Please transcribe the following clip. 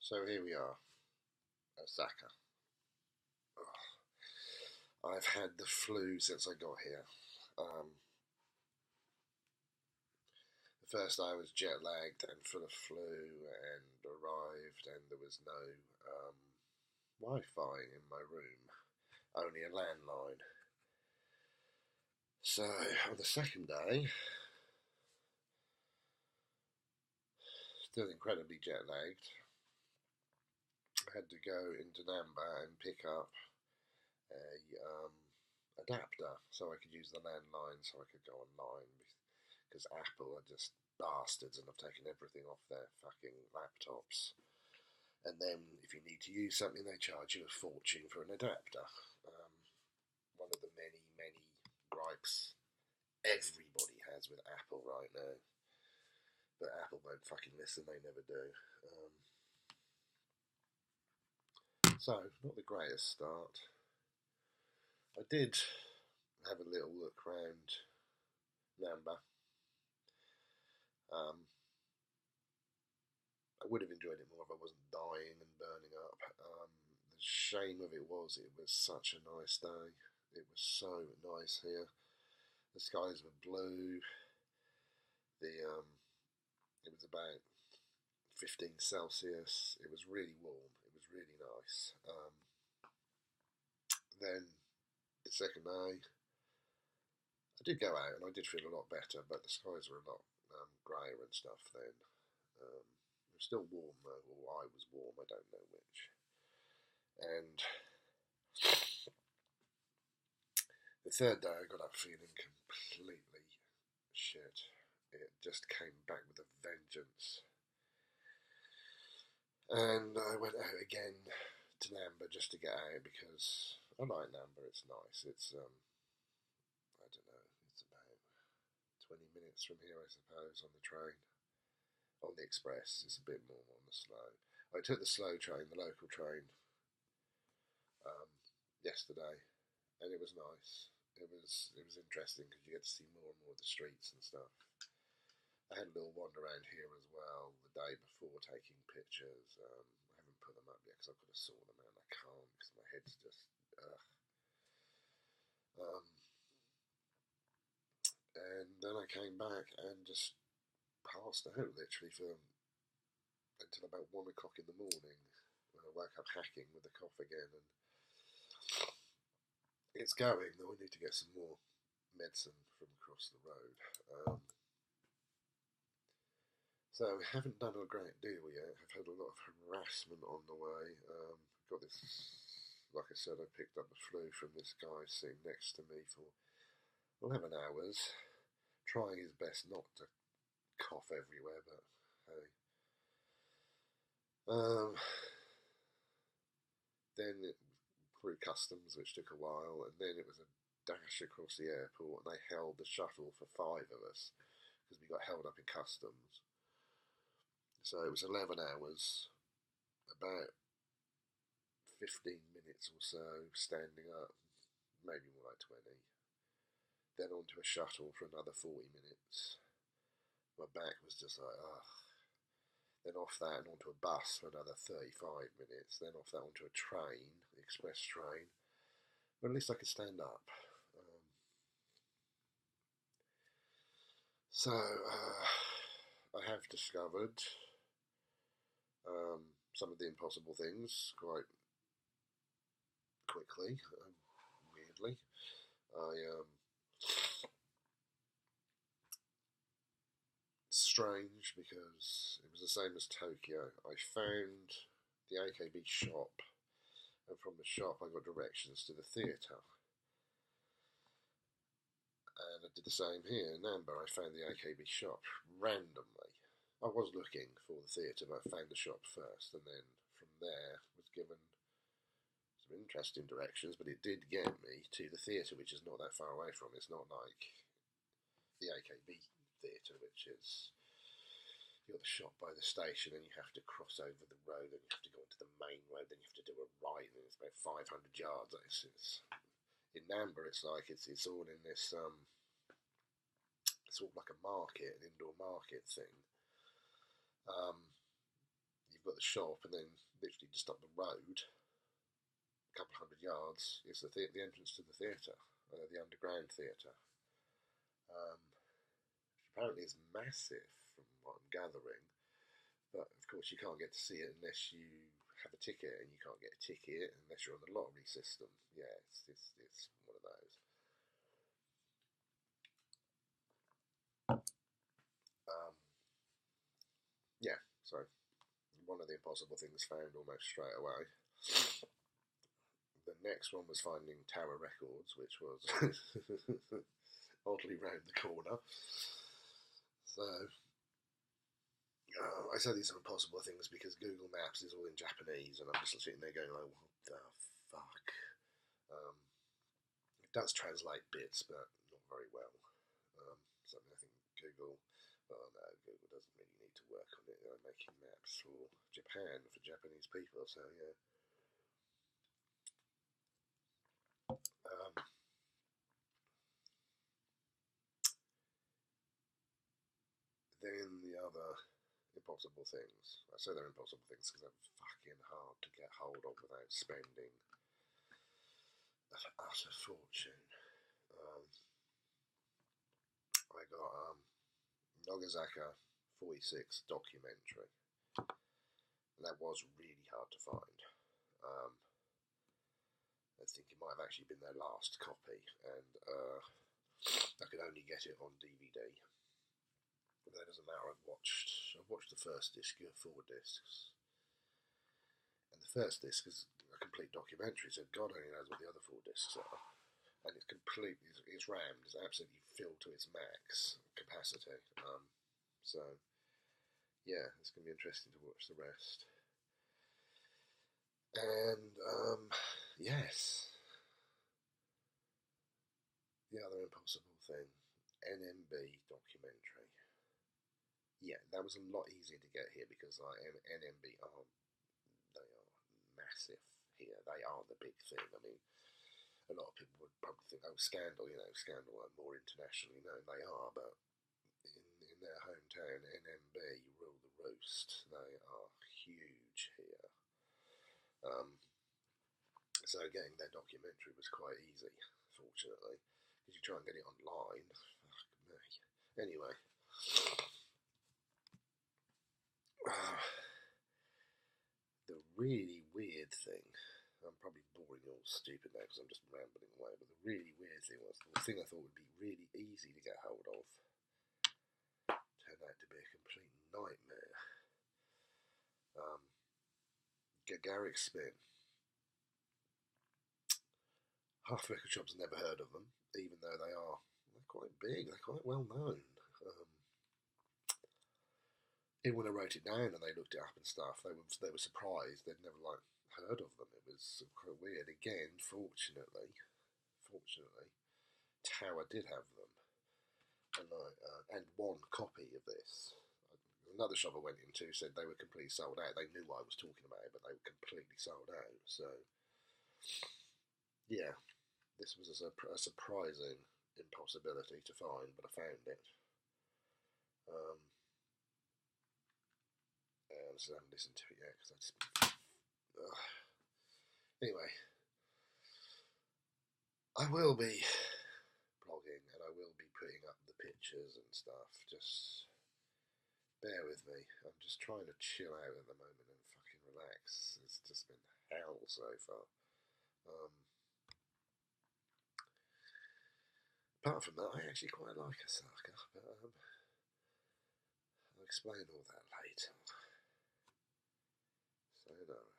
So here we are, Osaka. I've had the flu since I got here. The first day I was jet lagged and full of flu and arrived, and there was no Wi-Fi in my room, only a landline. So on the second day, still incredibly jet lagged, I had to go into Namba and pick up a adapter so I could use the landline so I could go online, because Apple are just bastards and have taken everything off their fucking laptops. And then if you need to use something, they charge you a fortune for an adapter. One of the many, many gripes everybody has with Apple right now. But Apple won't fucking listen, they never do. So, not the greatest start. I did have a little look round Namba. I would have enjoyed it more if I wasn't dying and burning up. The shame of it was such a nice day. It was so nice here. The skies were blue. It was about 15 Celsius. It was really warm. It was really nice. Then the second day, I did go out and I did feel a lot better, but the skies were a lot greyer and stuff then. It was still warm though, or I was warm, I don't know which. And the third day I got up feeling completely shit. It just came back with a vengeance. And I went out again to Namba just to get out because I like Namba, it's nice. It's, I don't know, it's about 20 minutes from here, I suppose, on the train. On the express, it's a bit more on the slow. I took the slow train, the local train, yesterday, and it was nice. It was interesting because you get to see more and more of the streets and stuff. I had a little wander around here as well the day before, taking pictures. I haven't put them up yet because I've got to sort them out. I can't because my head's just and then I came back and just passed out literally for until about 1 o'clock in the morning when I woke up hacking with the cough again. And it's going, though I need to get some more medicine from across the road. So we haven't done a great deal yet. I've had a lot of harassment on the way. Got this, like I said, I picked up the flu from this guy sitting next to me for 11 hours, trying his best not to cough everywhere, but hey. Then through customs, which took a while, and then it was a dash across the airport, and they held the shuttle for 5 of us because we got held up in customs. So it was 11 hours, about 15 minutes or so standing up, maybe more like 20. Then onto a shuttle for another 40 minutes. My back was just like, ugh. Then off that and onto a bus for another 35 minutes. Then off that onto a train, the express train. But at least I could stand up. So I have discovered some of the impossible things quite quickly, weirdly. It's strange because it was the same as Tokyo. I found the AKB shop, and from the shop I got directions to the theatre. And I did the same here in Namba. I found the AKB shop randomly. I was looking for the theatre, but I found the shop first, and then from there was given some interesting directions, but it did get me to the theatre, which is not that far away from. It's not like the AKB theatre, which is you've got the shop by the station, and you have to cross over the road, and you have to go into the main road, then you have to do a right, and it's about 500 yards. In Namba, it's like it's all in this sort of like a market, an indoor market thing. You've got the shop, and then literally just up the road, a couple of hundred yards, is the entrance to the theatre, the underground theatre. Apparently it's massive from what I'm gathering, but of course you can't get to see it unless you have a ticket, and you can't get a ticket unless you're on the lottery system. Yeah, it's one of those. Um, yeah, so one of the impossible things found almost straight away. The next one was finding Tower Records, which was oddly round the corner. So I say these are impossible things because Google Maps is all in Japanese, and I'm just sitting there going like, what the fuck? It does translate bits, but not very well. Something I think Google, well, no, Google doesn't really need to work on it. They're making maps for Japan, for Japanese people, so yeah. Then the other impossible things. I say they're impossible things because they're fucking hard to get hold of without spending an utter fortune. I got Nagasaka 46 documentary. And that was really hard to find. I think it might have actually been their last copy, and I could only get it on DVD. But that doesn't matter. I've watched the first disc. You have 4 discs, and the first disc is a complete documentary. So God only knows what the other 4 discs are, and it's rammed. It's absolutely filled to its max capacity. So yeah, it's going to be interesting to watch the rest. And yes, the other impossible thing, NMB documentary. Yeah, that was a lot easier to get here because NMB they are massive here. They are the big thing. I mean, a lot of people would probably think, oh, Scandal, Scandal are more internationally known. They are, but in their hometown, NMB rule the roost. They are huge here. So getting their documentary was quite easy, fortunately, because you try and get it online. Fuck me. Anyway, the really weird thing. I'm probably boring you all stupid now because I'm just rambling away. But the really weird thing was the thing I thought would be really easy to get hold of turned out to be a complete nightmare. Gagaric Spin. Half record shops never heard of them, even though they're quite big, they're quite well known. Even when I wrote it down and they looked it up and stuff, they were surprised. They'd never heard of them. It was quite weird. Again, fortunately, Tower did have them, and one copy of this. Another shop I went into said they were completely sold out. They knew what I was talking about, but they were completely sold out. So, yeah, this was a surprising impossibility to find, but I found it. And I haven't listened to it yet because I just. Anyway, I will be blogging and I will be putting up the pictures and stuff. Just bear with me. I'm just trying to chill out at the moment and fucking relax. It's just been hell so far. Apart from that, I actually quite like Osaka, but I'll explain all that later. Sayonara.